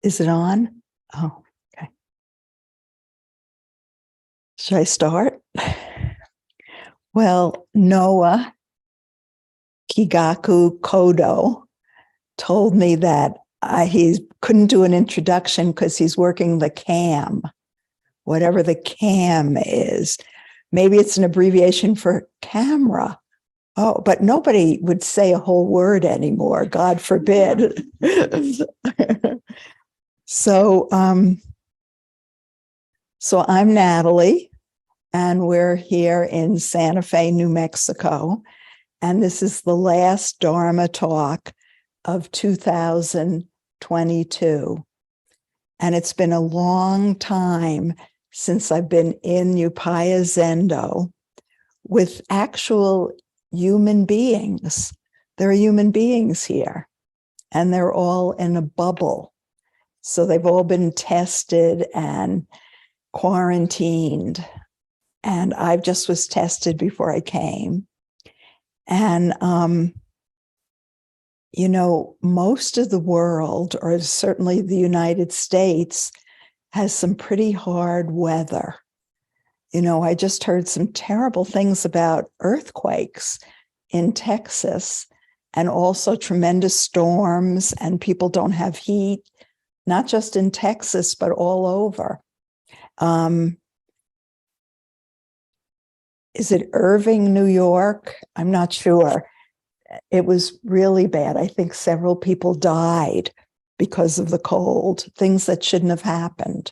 Is it on? Oh, okay. Should I start? Well, Noah Kigaku Kodo told me that he couldn't do an introduction because he's working the CAM, whatever the CAM is. Maybe it's an abbreviation for camera. Oh, but nobody would say a whole word anymore, God forbid. So I'm Natalie, and we're here in Santa Fe, New Mexico. And this is the last Dharma talk of 2022. And it's been a long time since I've been in Upaya Zendo with actual human beings. There are human beings here, and they're all in a bubble. So they've all been tested and quarantined. And I just was tested before I came. And, most of the world, or certainly the United States, has some pretty hard weather. I just heard some terrible things about earthquakes in Texas, and also tremendous storms, and people don't have heat, not just in Texas, but all over. Is it Irving, New York? I'm not sure. It was really bad. I think several people died because of the cold, things that shouldn't have happened.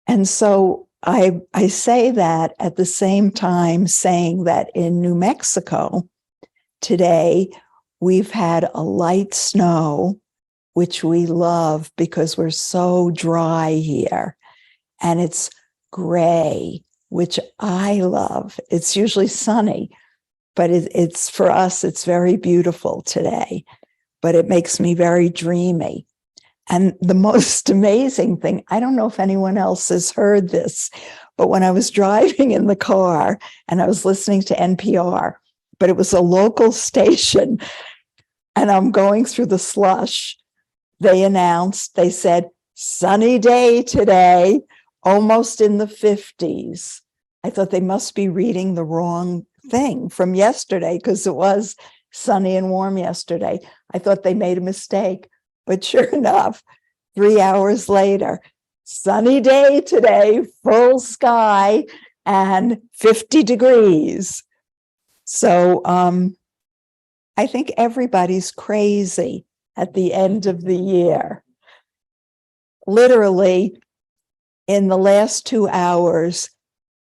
And so I say that at the same time saying that in New Mexico today, we've had a light snow, which we love because we're so dry here. And it's gray, which I love. It's usually sunny, but it's for us, it's very beautiful today, but it makes me very dreamy. And the most amazing thing, I don't know if anyone else has heard this, but when I was driving in the car and I was listening to NPR, but it was a local station, and I'm going through the slush, they announced, they said, sunny day today, almost in the 50s. I thought they must be reading the wrong thing from yesterday because it was sunny and warm yesterday. I thought they made a mistake, but sure enough, 3 hours later, sunny day today, full sky and 50 degrees. So I think everybody's crazy at the end of the year. Literally, in the last 2 hours,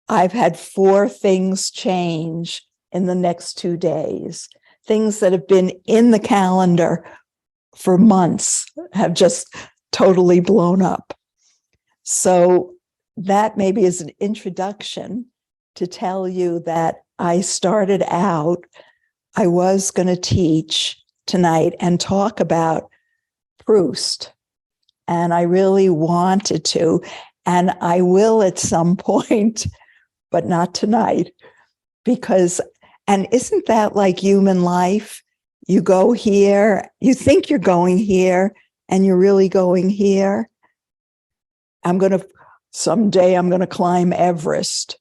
I've had 4 things change in the next 2 days. Things that have been in the calendar for months have just totally blown up. So that maybe is an introduction to tell you that I started out, I was going to teach tonight and talk about Proust. And I really wanted to, and I will at some point, but not tonight, because, and isn't that like human life? You go here, you think you're going here, and you're really going here. Someday I'm going to climb Everest.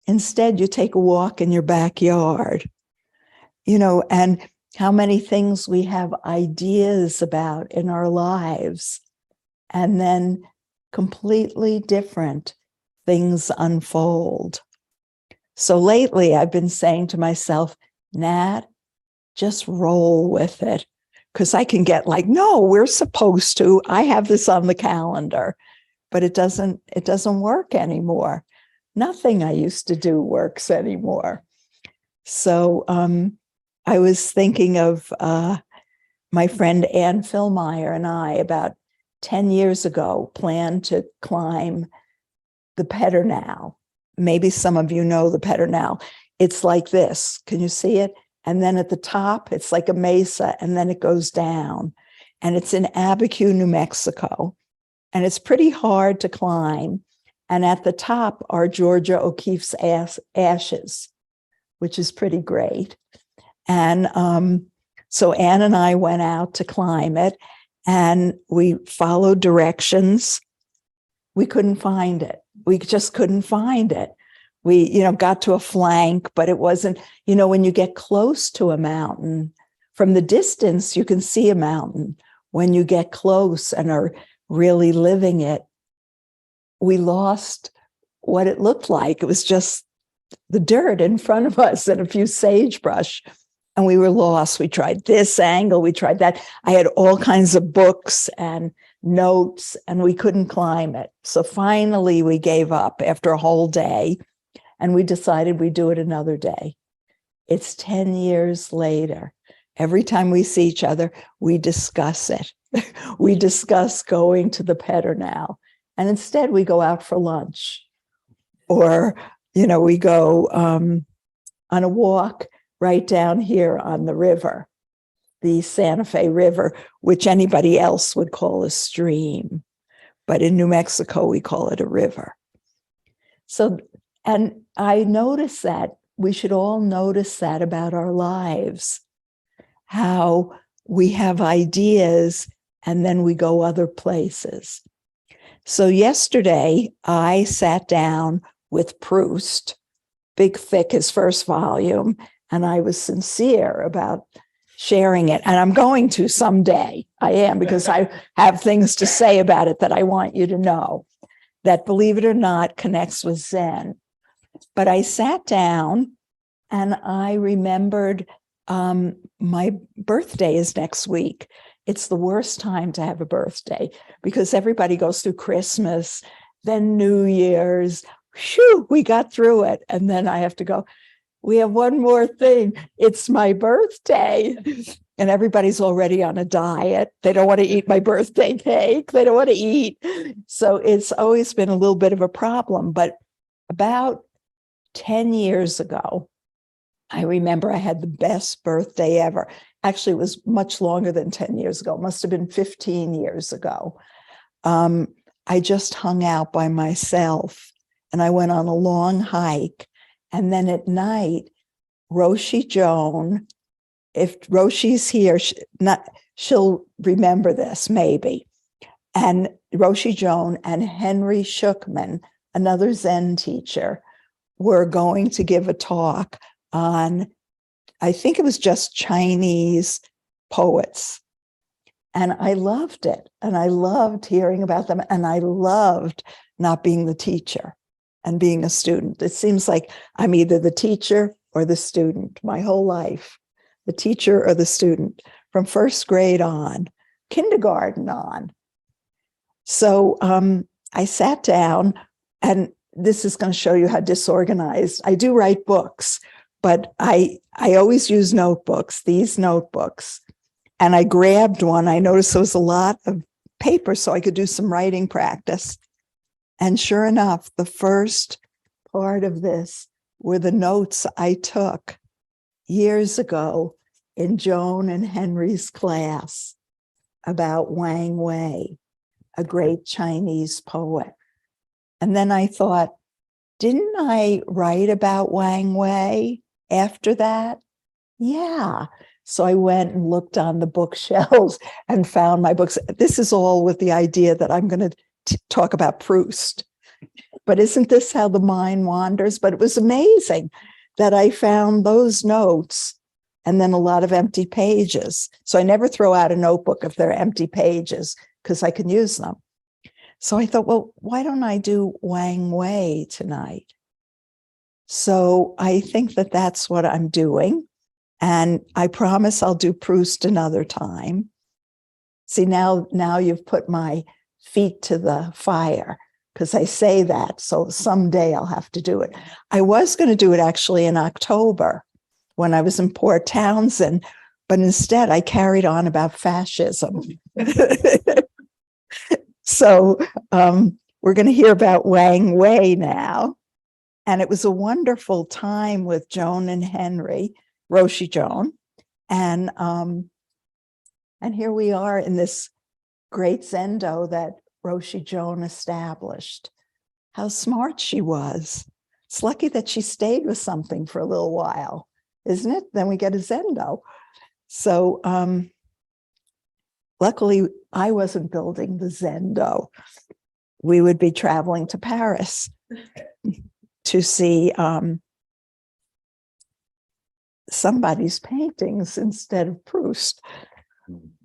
Instead, you take a walk in your backyard, and how many things we have ideas about in our lives, and then completely different things unfold. So lately I've been saying to myself, Nat, just roll with it. Because I can get like, no, we're supposed to. I have this on the calendar, but it doesn't work anymore. Nothing I used to do works anymore. So I was thinking of my friend Ann Philmeyer and I about 10 years ago planned to climb the Pedernal. Maybe some of you know the Pedernal. It's like this. Can you see it? And then at the top, it's like a mesa, and then it goes down. And it's in Abiquiu, New Mexico. And it's pretty hard to climb. And at the top are Georgia O'Keeffe's ashes, which is pretty great. And so Ann and I went out to climb it. and we followed directions. We couldn't find it. We just couldn't find it. We, got to a flank, but it wasn't, when you get close to a mountain, from the distance, you can see a mountain. When you get close and are really living it, we lost what it looked like. It was just the dirt in front of us and a few sagebrush, and we were lost. We tried this angle, we tried that. I had all kinds of books and notes, and we couldn't climb it. So finally we gave up after a whole day, and we decided we'd do it another day. It's 10 years later. Every time we see each other, we discuss it. We discuss going to the Pedernal, and instead we go out for lunch, or we go on a walk right down here on the river, the Santa Fe River, which anybody else would call a stream, but in New Mexico we call it a river. So, and I notice that we should all notice that about our lives, how we have ideas and then we go other places. So yesterday I sat down with Proust, big, thick, his first volume, and I was sincere about sharing it. And I'm going to someday. I am, because I have things to say about it that I want you to know, that, believe it or not, connects with Zen. But I sat down and I remembered my birthday is next week. It's the worst time to have a birthday because everybody goes through Christmas, then New Year's. Phew, we got through it. And then I have to go, we have one more thing. It's my birthday. And everybody's already on a diet. They don't want to eat my birthday cake. They don't want to eat. So it's always been a little bit of a problem. But about 10 years ago, I remember I had the best birthday ever. Actually, it was much longer than 10 years ago. It must have been 15 years ago. I just hung out by myself and I went on a long hike. And then at night, Roshi Joan, if Roshi's here, she'll remember this maybe. And Roshi Joan and Henry Shookman, another Zen teacher, were going to give a talk on, I think it was just Chinese poets. And I loved it. And I loved hearing about them. And I loved not being the teacher and being a student. It seems like I'm either the teacher or the student my whole life, the teacher or the student, from first grade on, kindergarten on. So I sat down, and this is going to show you how disorganized. I do write books, but I always use notebooks, these notebooks. And I grabbed one. I noticed there was a lot of paper so I could do some writing practice. And sure enough, the first part of this were the notes I took years ago in Joan and Henry's class about Wang Wei, a great Chinese poet. And then I thought, didn't I write about Wang Wei after that? Yeah. So I went and looked on the bookshelves and found my books. This is all with the idea that I'm going to talk about Proust. But isn't this how the mind wanders? But it was amazing that I found those notes and then a lot of empty pages. So I never throw out a notebook if there are empty pages because I can use them. So I thought, well, why don't I do Wang Wei tonight? So I think that that's what I'm doing. And I promise I'll do Proust another time. See, now you've put my feet to the fire because I say that. So someday I'll have to do it. I was going to do it actually in October when I was in Port Townsend, but instead I carried on about fascism. So we're going to hear about Wang Wei now. And it was a wonderful time with Joan and Henry, Roshi Joan. And here we are in this great Zendo that Roshi Joan established. How smart she was. It's lucky that she stayed with something for a little while, isn't it? Then we get a Zendo. So luckily, I wasn't building the Zendo. We would be traveling to Paris to see somebody's paintings instead of Proust.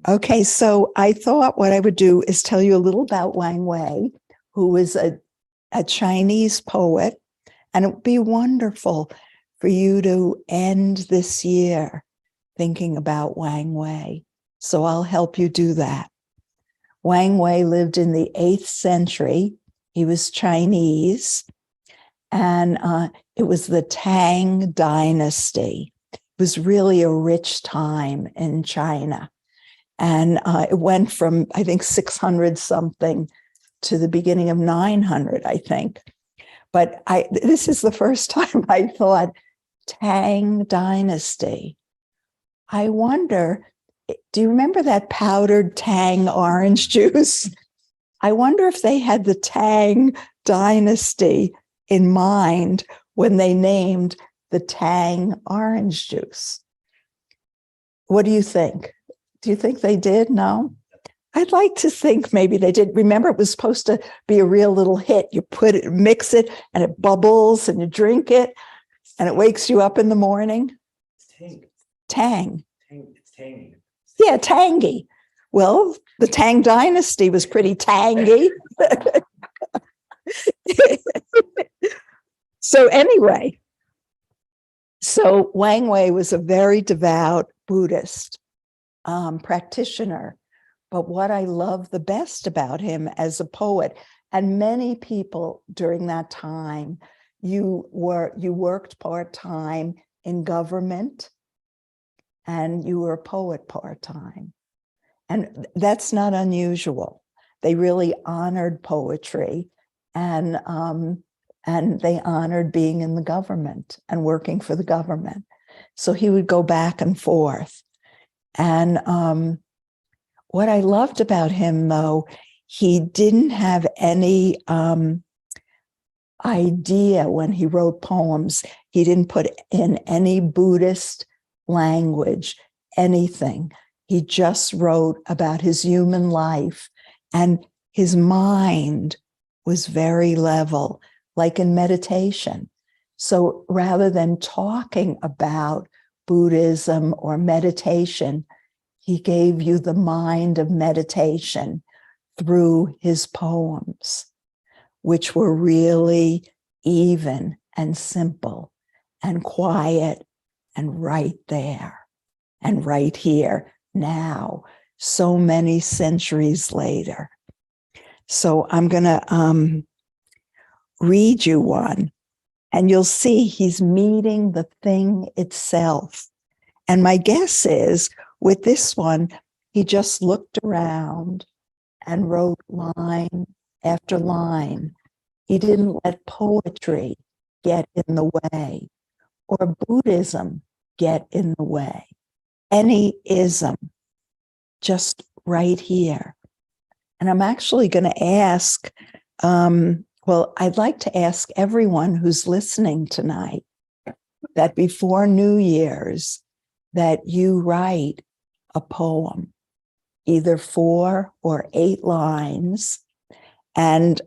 Okay, so I thought what I would do is tell you a little about Wang Wei, who was a Chinese poet, and it would be wonderful for you to end this year thinking about Wang Wei. So I'll help you do that. Wang Wei lived in the 8th century. He was Chinese, and it was the Tang Dynasty. It was really a rich time in China. And it went from, I think, 600 something to the beginning of 900, I think. But this is the first time I thought, Tang Dynasty. I wonder, do you remember that powdered Tang orange juice? I wonder if they had the Tang Dynasty in mind when they named the Tang orange juice. What do you think? Do you think they did? No? I'd like to think maybe they did. Remember, it was supposed to be a real little hit. You put it, mix it, and it bubbles, and you drink it, and it wakes you up in the morning. Tang. It's tangy. Yeah, tangy. Well, the Tang Dynasty was pretty tangy. So anyway, so Wang Wei was a very devout Buddhist practitioner. But what I love the best about him as a poet, and many people during that time, you worked part-time in government, and you were a poet part-time. And that's not unusual. They really honored poetry, and they honored being in the government and working for the government. So he would go back and forth. And what I loved about him, though, he didn't have any idea when he wrote poems. He didn't put in any Buddhist language, anything. He just wrote about his human life, and his mind was very level, like in meditation. So rather than talking about Buddhism or meditation, he gave you the mind of meditation through his poems, which were really even and simple and quiet and right there and right here now, so many centuries later. So I'm going to read you one, and you'll see he's meeting the thing itself. And my guess is, with this one, he just looked around and wrote line after line. He didn't let poetry get in the way, or Buddhism get in the way. Any ism, just right here. And I'm actually going to ask, I'd like to ask everyone who's listening tonight that before New Year's, that you write a poem, either 4 or 8 lines. And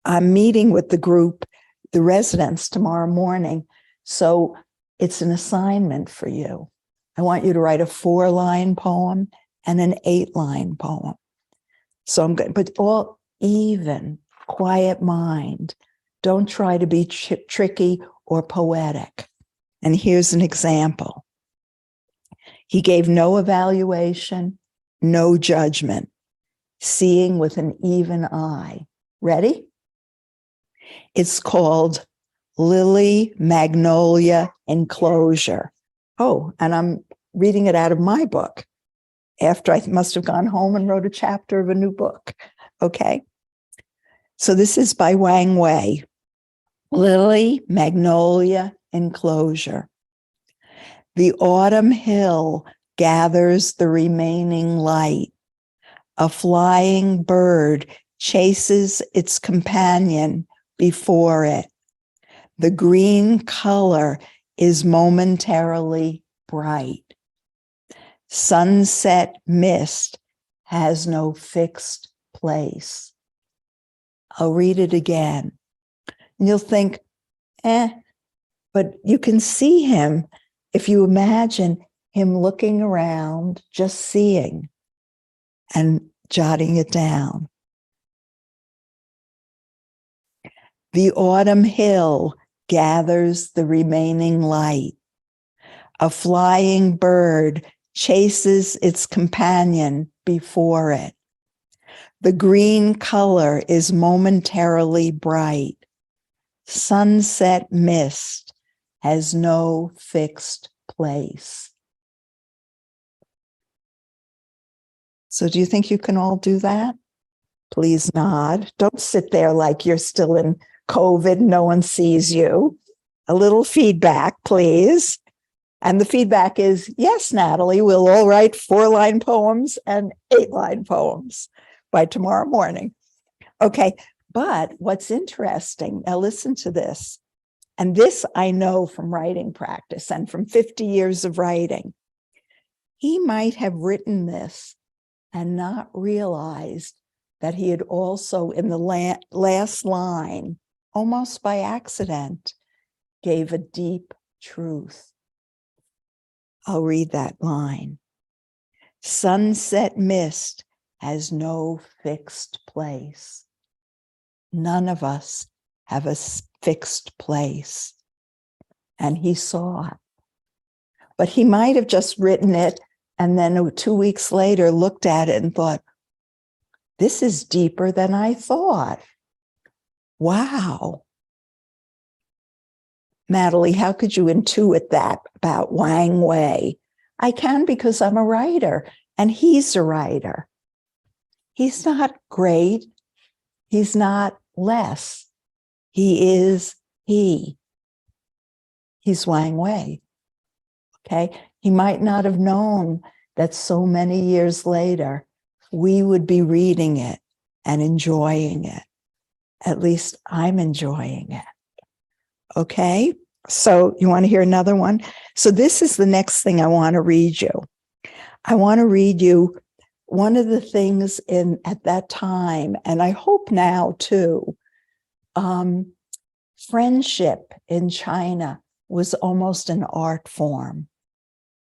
I'm meeting with the group, the residents, tomorrow morning. So it's an assignment for you. I want you to write a 4-line poem and an 8-line poem. So I'm good, but all even, quiet mind. Don't try to be tricky or poetic. And here's an example. He gave no evaluation, no judgment, seeing with an even eye. Ready? It's called Lily Magnolia Enclosure. Oh, and I'm reading it out of my book after I must have gone home and wrote a chapter of a new book. Okay. So this is by Wang Wei. Lily Magnolia Enclosure. The autumn hill gathers the remaining light. A flying bird chases its companion before it. The green color is momentarily bright. Sunset mist has no fixed place. I'll read it again. And you'll think, but you can see him if you imagine him looking around, just seeing and jotting it down. The autumn hill gathers the remaining light. A flying bird chases its companion before it. The green color is momentarily bright. Sunset mist has no fixed place. So do you think you can all do that? Please nod. Don't sit there like you're still in COVID. No one sees you. A little feedback, please. And the feedback is, yes, Natalie, we'll all write 4-line poems and 8-line poems by tomorrow morning. Okay, but what's interesting, now listen to this, and this I know from writing practice and from 50 years of writing. He might have written this and not realized that he had also, in the last line, almost by accident, gave a deep truth. I'll read that line. Sunset mist has no fixed place. None of us have a fixed place. And he saw it. But he might have just written it and then 2 weeks later looked at it and thought, this is deeper than I thought. Wow. Natalie, how could you intuit that about Wang Wei? I can because I'm a writer and he's a writer. He's not great. He's not less. He is he. He's Wang Wei. Okay. He might not have known that so many years later, we would be reading it and enjoying it. At least I'm enjoying it. Okay, so you want to hear another one? So this is the next thing I want to read you. I want to read you one of the things at that time, and I hope now too, friendship in China was almost an art form.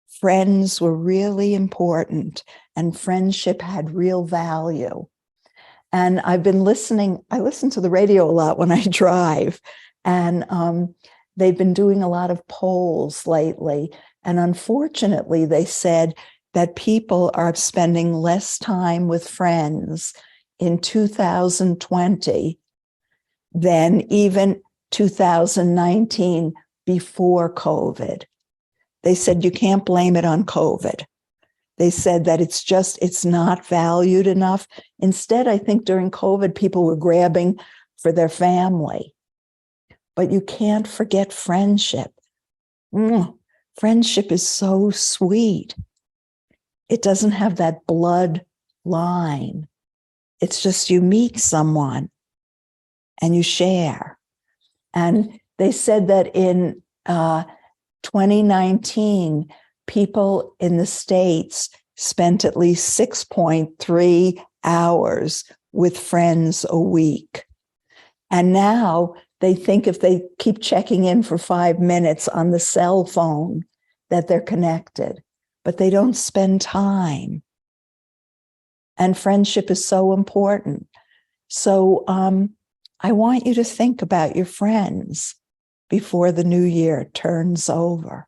Friends were really important and friendship had real value. And I listen to the radio a lot when I drive, and they've been doing a lot of polls lately. And unfortunately, they said that people are spending less time with friends in 2020 than even 2019 before COVID. They said you can't blame it on COVID. They said that it's not valued enough. Instead, I think during COVID, people were grabbing for their family. But you can't forget friendship. Friendship is so sweet. It doesn't have that blood line. It's just you meet someone and you share. And they said that in 2019, people in the States spent at least 6.3 hours with friends a week. And now they think if they keep checking in for 5 minutes on the cell phone, that they're connected, but they don't spend time. And friendship is so important. So I want you to think about your friends before the new year turns over.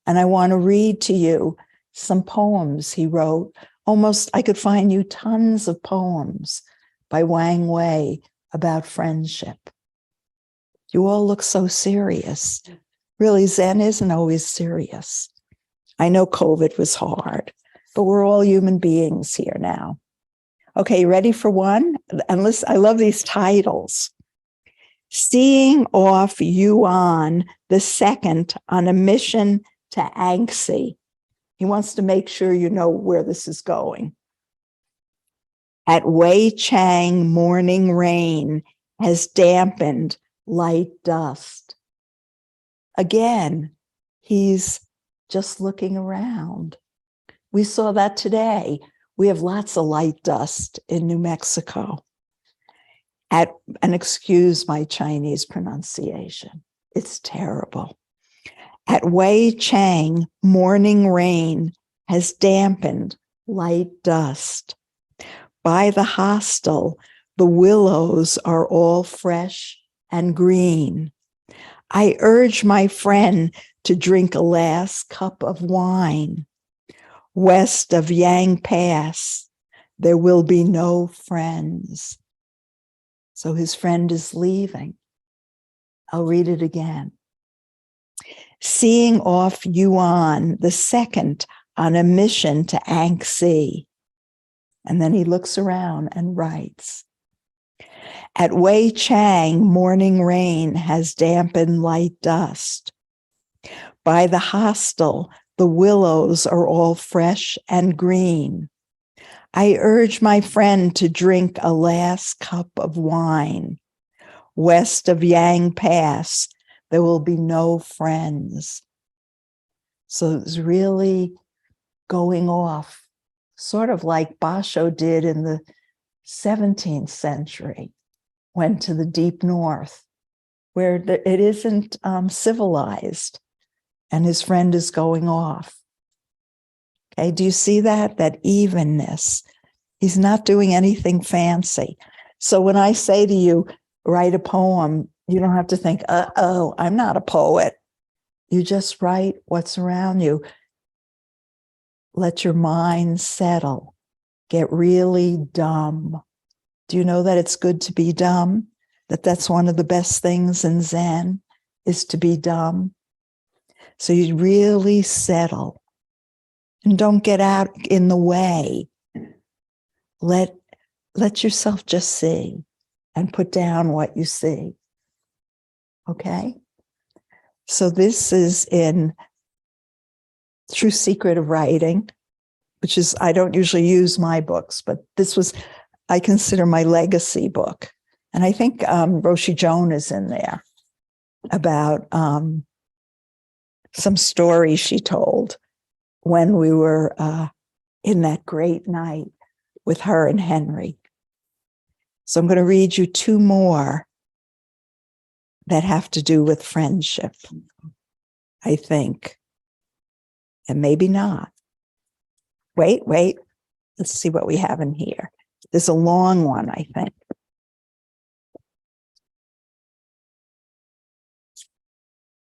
And I want to read to you some poems he wrote. Almost, I could find you tons of poems by Wang Wei about friendship. You all look so serious. Really, Zen isn't always serious. I know COVID was hard, but we're all human beings here now. Okay, ready for one? And listen, I love these titles. Seeing off Yuan II on a mission to Anxi. He wants to make sure you know where this is going. At Wei Chang, morning rain has dampened light dust. Again, he's just looking around. We saw that today We have lots of light dust in New Mexico. And excuse my Chinese pronunciation, it's terrible. At Wei Chang, morning rain has dampened light dust. By the hostel, the willows are all fresh and green. I urge my friend to drink a last cup of wine. West of Yang Pass, there will be no friends. So his friend is leaving. I'll read it again. Seeing off Yuan the second on a mission to Anxi. And then he looks around and writes, at Wei Chang, morning rain has dampened light dust. By the hostel, the willows are all fresh and green. I urge my friend to drink a last cup of wine. West of Yang Pass, there will be no friends. So it's really going off, sort of like Basho did in the 17th century, went to the deep north, where it isn't civilized, and his friend is going off. Okay, do you see that? That evenness. He's not doing anything fancy. So when I say to you, write a poem, you don't have to think, oh, I'm not a poet. You just write what's around you. Let your mind settle. Get really dumb. Do you know that it's good to be dumb? That's one of the best things in Zen, is to be dumb. So you really settle. And don't get out in the way. Let yourself just see and put down what you see. Okay? So this is in True Secret of Writing, which is, I don't usually use my books, but this was, I consider my legacy book. And I think Roshi Joan is in there about some story she told when we were in that great night with her and Henry. So I'm going to read you two more that have to do with friendship, I think. And maybe not. Wait. Let's see what we have in here. There's a long one, I think.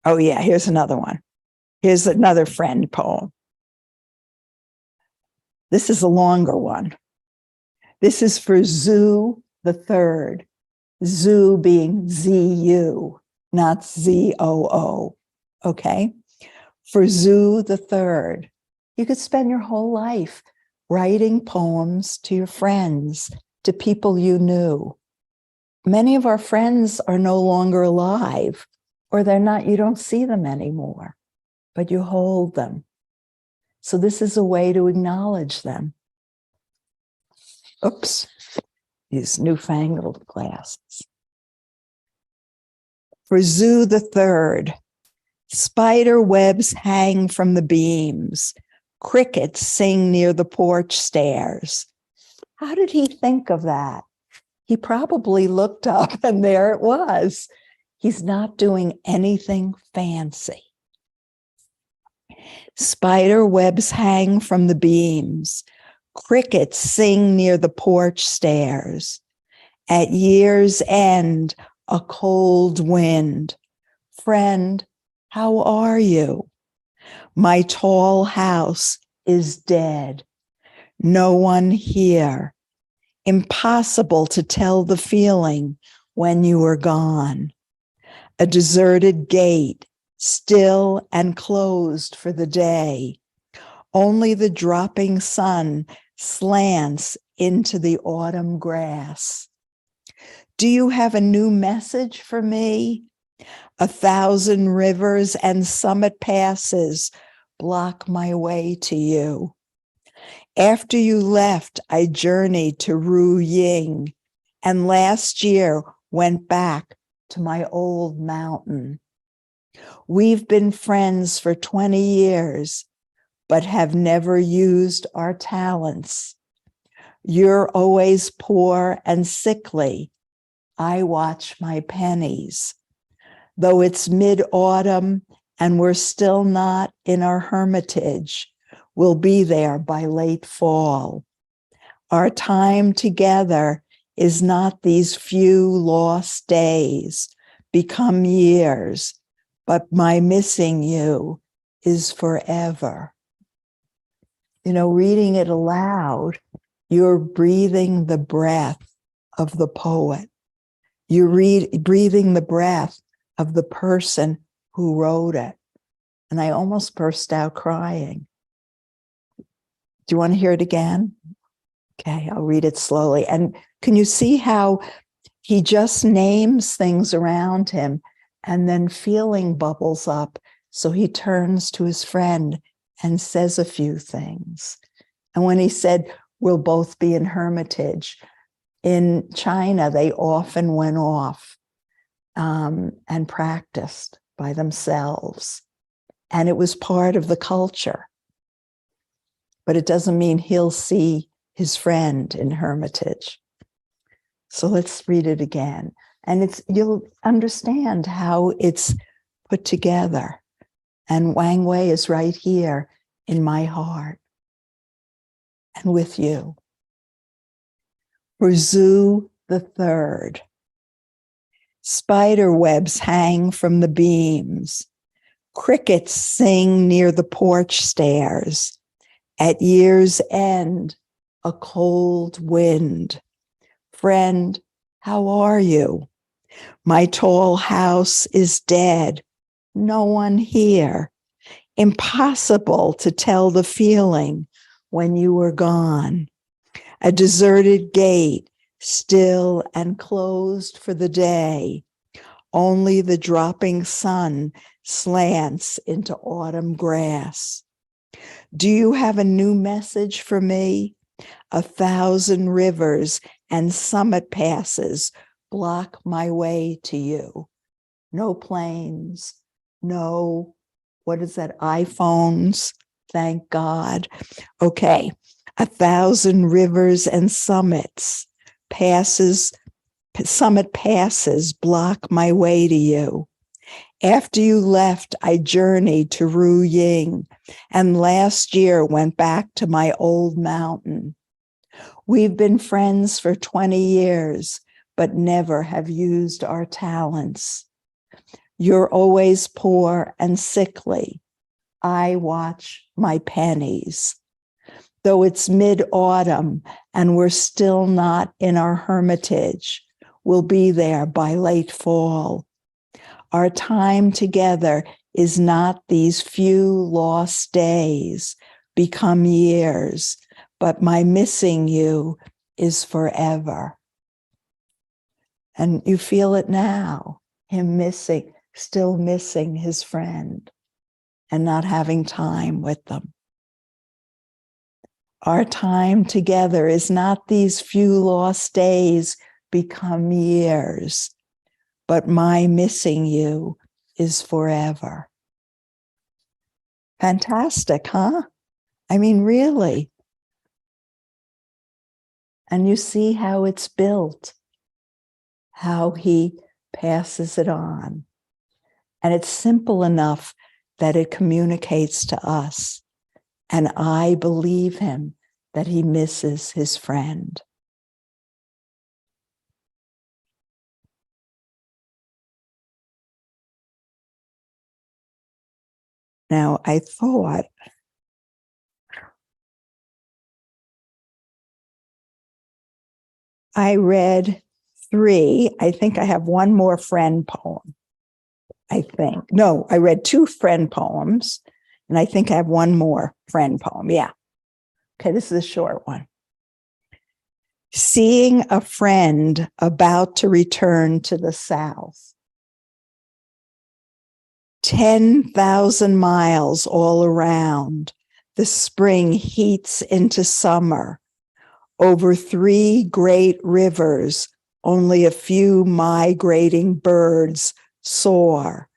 Oh, yeah, here's another one. Here's another friend poem. This is a longer one. This is for Zhu the Third. Zhu being Z-U, not Z-O-O. Okay? For Zhu the Third. You could spend your whole life writing poems to your friends, to people you knew. Many of our friends are no longer alive, or they're not, you don't see them anymore, but you hold them. So this is a way to acknowledge them. Oops, these newfangled glasses. For Zhu the Third, spider webs hang from the beams. Crickets sing near the porch stairs. How did he think of that? He probably looked up and there it was. He's not doing anything fancy. Spider webs hang from the beams. Crickets sing near the porch stairs. At year's end, a cold wind. Friend, how are you? My tall house is dead. No one here. Impossible to tell the feeling when you are gone. A deserted gate, still and closed for the day. Only the dropping sun slants into the autumn grass. Do you have a new message for me? 1,000 rivers and summit passes block my way to you. After you left, I journeyed to Ru Ying, and last year went back to my old mountain. We've been friends for 20 years, but have never used our talents. You're always poor and sickly. I watch my pennies. Though it's mid-autumn and we're still not in our hermitage, we'll be there by late fall. Our time together is not these few lost days, become years, but my missing you is forever. You know, reading it aloud, you're breathing the breath of the poet. You're breathing the breath of the person who wrote it. And I almost burst out crying. Do you want to hear it again? Okay, I'll read it slowly. And can you see how he just names things around him and then feeling bubbles up? So he turns to his friend and says a few things. And when he said, we'll both be in hermitage, in China, they often went off and practiced by themselves. And it was part of the culture. But it doesn't mean he'll see his friend in hermitage. So let's read it again. And you'll understand how it's put together. And Wang Wei is right here in my heart and with you. For Zhu the Third, spider webs hang from the beams. Crickets sing near the porch stairs. At year's end, a cold wind. Friend, how are you? My tall house is dead. No one here. Impossible to tell the feeling when you were gone. A deserted gate, still and closed for the day. Only the dropping sun slants into autumn grass. Do you have a new message for me? 1,000 rivers and summit passes block my way to you. No planes, no, what is that, iPhones, thank God. Okay, 1,000 rivers and summit passes block my way to you. After you left, I journeyed to Ru Ying, and last year went back to my old mountain. We've been friends for 20 years, but never have used our talents. You're always poor and sickly. I watch my pennies. Though it's mid-autumn and we're still not in our hermitage, we'll be there by late fall. Our time together is not these few lost days, become years, but my missing you is forever. And you feel it now, him still missing his friend and not having time with them. Our time together is not these few lost days become years, but my missing you is forever. Fantastic, huh? I mean, really. And you see how it's built, how he passes it on. And it's simple enough that it communicates to us. And I believe him that he misses his friend. Now, I thought I read 3. I think I have one more friend poem. I think. No, I read 2 friend poems, and I think I have one more friend poem. Yeah. Okay, this is a short one. Seeing a friend about to return to the South. 10,000 miles all around, the spring heats into summer. Over 3 great rivers, only a few migrating birds soar.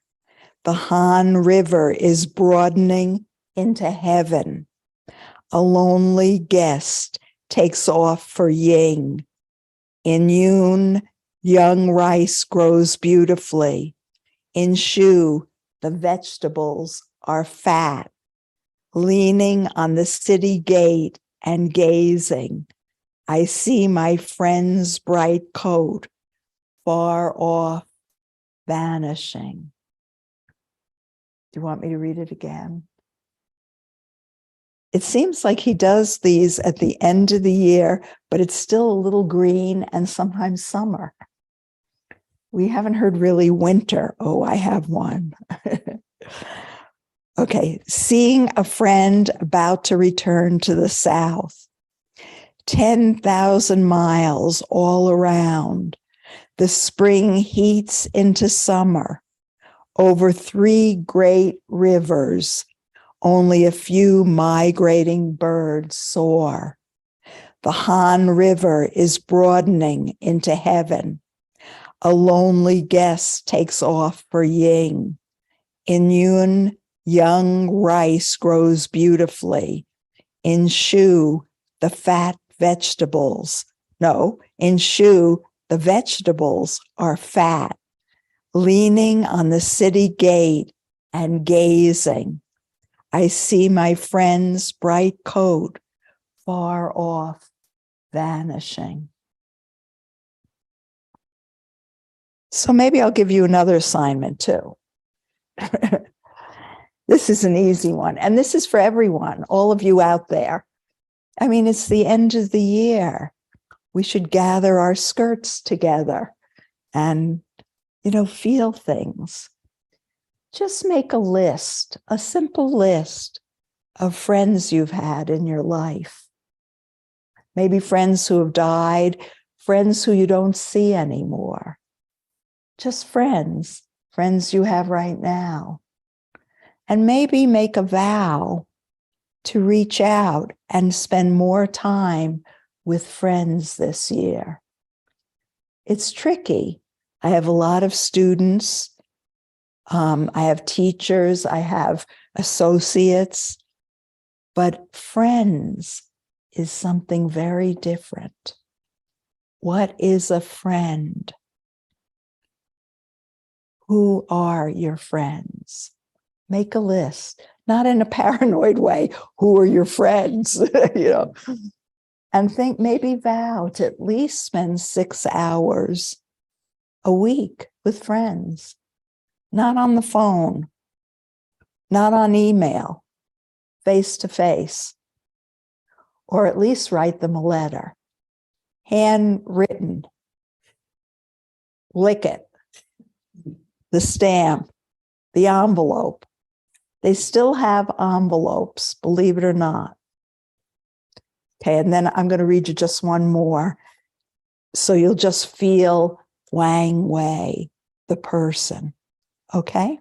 The Han River is broadening into heaven. A lonely guest takes off for yin. In yun, young rice grows beautifully. In shu, the vegetables are fat. Leaning on the city gate and gazing, I see my friend's bright coat far off, vanishing. Do you want me to read it again? It seems like he does these at the end of the year, but it's still a little green and sometimes summer. We haven't heard really winter. Oh, I have one. Okay, seeing a friend about to return to the south. 10,000 miles all around. The spring heats into summer. Over 3 great rivers, only a few migrating birds soar. The Han River is broadening into heaven. A lonely guest takes off for Ying. In Yun, young rice grows beautifully. In Shu, the fat vegetables. No, in Shu, the vegetables are fat. Leaning on the city gate and gazing, I see my friend's bright coat far off, vanishing. So maybe I'll give you another assignment too. This is an easy one. And this is for everyone, all of you out there. I mean, it's the end of the year. We should gather our skirts together and, feel things. Just make a list, a simple list of friends you've had in your life. Maybe friends who have died, friends who you don't see anymore. Just friends you have right now. And maybe make a vow to reach out and spend more time with friends this year. It's tricky. I have a lot of students. I have teachers. I have associates. But friends is something very different. What is a friend? Who are your friends? Make a list, not in a paranoid way. Who are your friends? And think, maybe vow to at least spend 6 hours a week with friends, not on the phone, not on email, face to face, or at least write them a letter, handwritten, lick it, the stamp, the envelope. They still have envelopes, believe it or not. Okay, and then I'm going to read you just one more. So you'll just feel Wang Wei, the person, okay?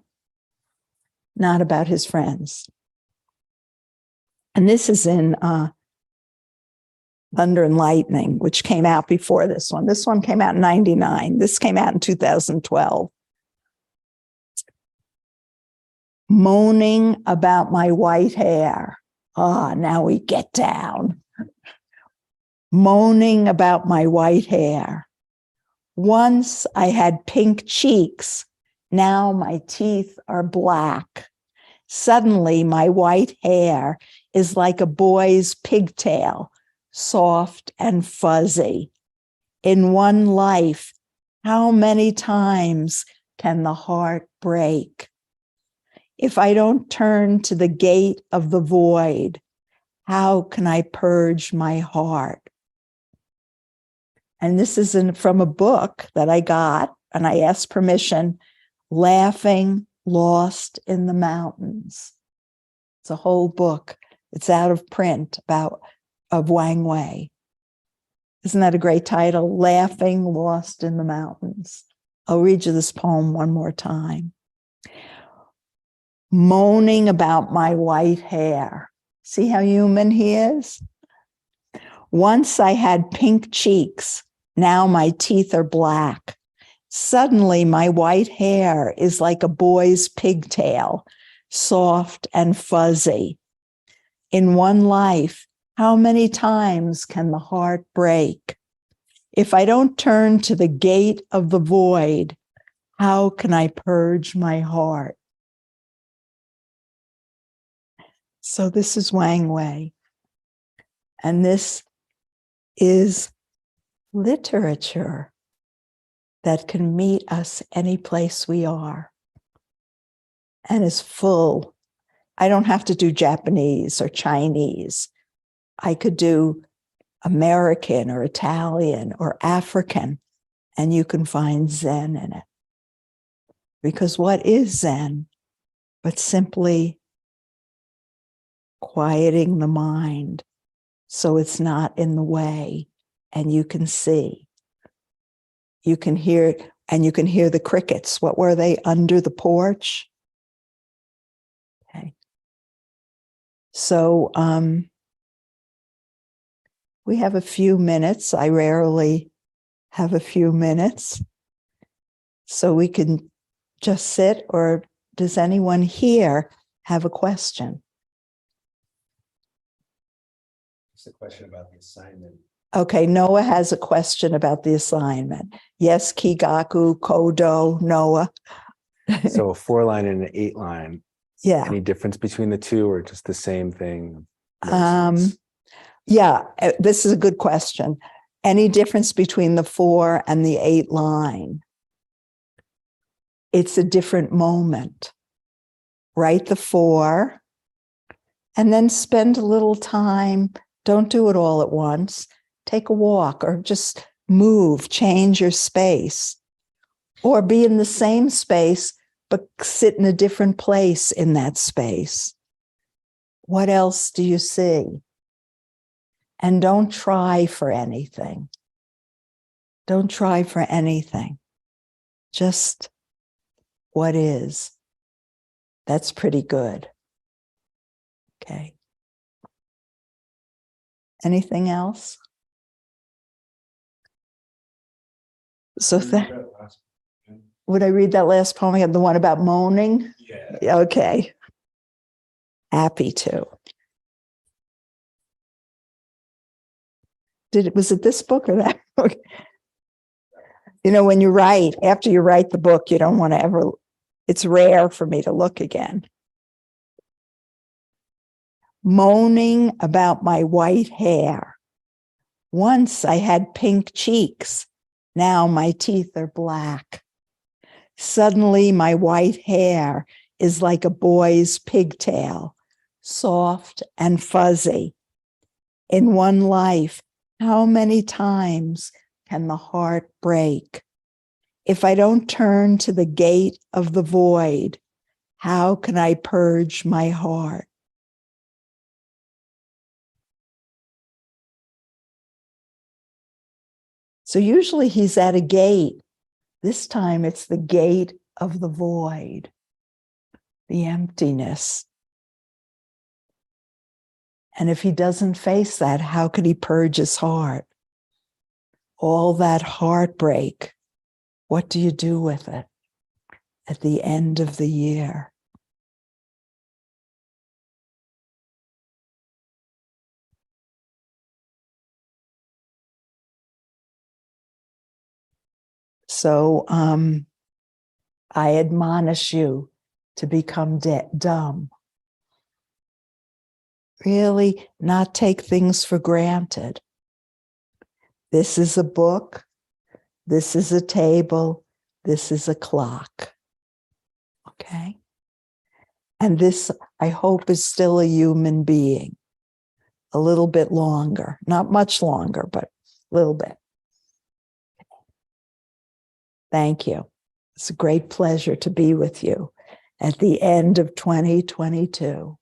Not about his friends. And this is in Thunder and Lightning, which came out before this one. This one came out in 1999. This came out in 2012. Moaning about my white hair. Now we get down. Moaning about my white hair. Once I had pink cheeks. Now my teeth are black. Suddenly my white hair is like a boy's pigtail, soft and fuzzy. In one life, how many times can the heart break? If I don't turn to the gate of the void, how can I purge my heart? And this is from a book that I got, and I asked permission, Laughing Lost in the Mountains. It's a whole book. It's out of print of Wang Wei. Isn't that a great title? Laughing Lost in the Mountains. I'll read you this poem one more time. Moaning about my white hair. See how human he is? Once I had pink cheeks. Now my teeth are black. Suddenly my white hair is like a boy's pigtail, soft and fuzzy. In one life, How many times can the heart break? If I don't turn to the gate of the void, how can I purge my heart? So this is Wang Wei. And this is literature that can meet us any place we are and is full. I don't have to do Japanese or Chinese. I could do American or Italian or African, and you can find Zen in it. Because what is Zen but simply quieting the mind so it's not in the way and you can see. You can hear, and you can hear the crickets. What were they? Under the porch? Okay. So we have a few minutes. I rarely have a few minutes. So we can just sit, or does anyone here have a question? It's a question about the assignment. Okay, Noah has a question about the assignment. Yes, Kigaku, Kodo, Noah. So a 4-line and an 8-line. Yeah. Any difference between the two, or just the same thing? Yeah, this is a good question. Any difference between the 4 and the 8 line? It's a different moment. Write the 4 and then spend a little time. Don't do it all at once. Take a walk or just move, change your space, or be in the same space, but sit in a different place in that space. What else do you see? And don't try for anything. Don't try for anything. Just what is. That's pretty good. Okay. Anything else? So would I read that last poem again? The one about moaning? Yeah. Okay. Happy to. Was it this book or that book? You know, when you write, after you write the book, you don't want to ever, it's rare for me to look again. Moaning about my white hair. Once I had pink cheeks. Now my teeth are black. Suddenly my white hair is like a boy's pigtail, soft and fuzzy. In one life, how many times can the heart break? If I don't turn to the gate of the void, how can I purge my heart? So usually he's at a gate. This time it's the gate of the void, the emptiness. And if he doesn't face that, how could he purge his heart? All that heartbreak, what do you do with it at the end of the year? So I admonish you to become dumb. Really not take things for granted. This is a book. This is a table. This is a clock. Okay? And this, I hope, is still a human being. A little bit longer. Not much longer, but a little bit. Thank you. It's a great pleasure to be with you at the end of 2022.